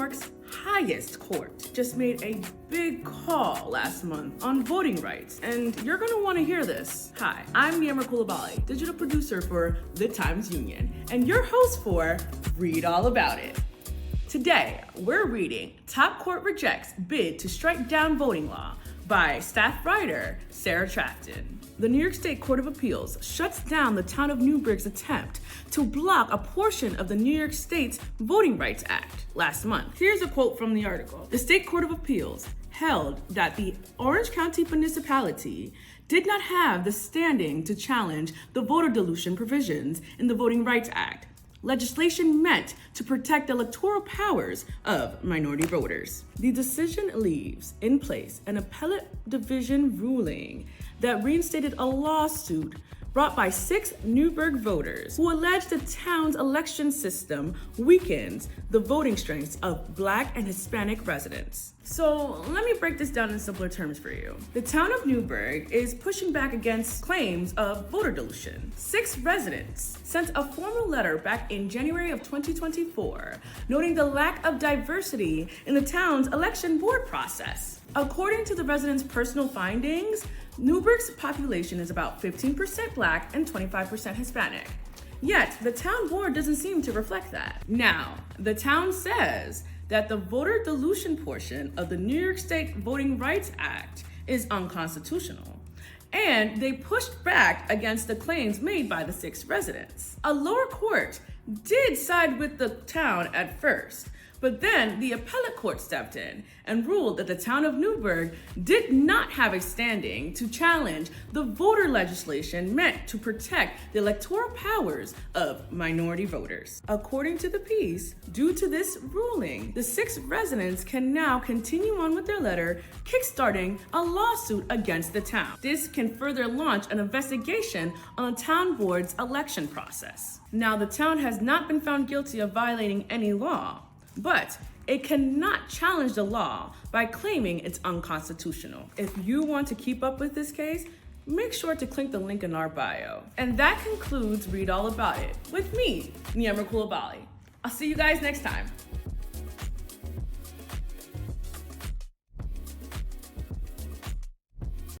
York's highest court just made a big call last month on voting rights, and you're gonna wanna hear this. Hi, I'm Neimra Coulibaly, digital producer for The Times Union, and your host for Read All About It. Today, we're reading Top Court Rejects Bid to Strike Down Voting Law by staff writer Sarah Trafton. The New York State Court of Appeals shuts down the town of Newburgh's attempt to block a portion of the New York State's Voting Rights Act last month. Here's a quote from the article. The State Court of Appeals held that the Orange County municipality did not have the standing to challenge the voter dilution provisions in the Voting Rights Act, legislation meant to protect the electoral powers of minority voters. The decision leaves in place an appellate division ruling that reinstated a lawsuit brought by 6 Newburgh voters who alleged the town's election system weakens the voting strengths of Black and Hispanic residents. So let me break this down in simpler terms for you. The town of Newburgh is pushing back against claims of voter dilution. 6 residents sent a formal letter back in January of 2024, noting the lack of diversity in the town's election board process. According to the residents' personal findings, Newburgh's population is about 15% Black and 25% Hispanic. Yet, the town board doesn't seem to reflect that. Now, the town says that the voter dilution portion of the New York State Voting Rights Act is unconstitutional, and they pushed back against the claims made by the 6 residents. A lower court did side with the town at first, but then the appellate court stepped in and ruled that the town of Newburgh did not have a standing to challenge the voter legislation meant to protect the electoral powers of minority voters. According to the piece, due to this ruling, the 6 residents can now continue on with their letter, kickstarting a lawsuit against the town. This can further launch an investigation on the town board's election process. Now, the town has not been found guilty of violating any law, but it cannot challenge the law by claiming it's unconstitutional. If you want to keep up with this case, make sure to click the link in our bio. And that concludes Read All About It with me, Neimra Coulibaly. I'll see you guys next time.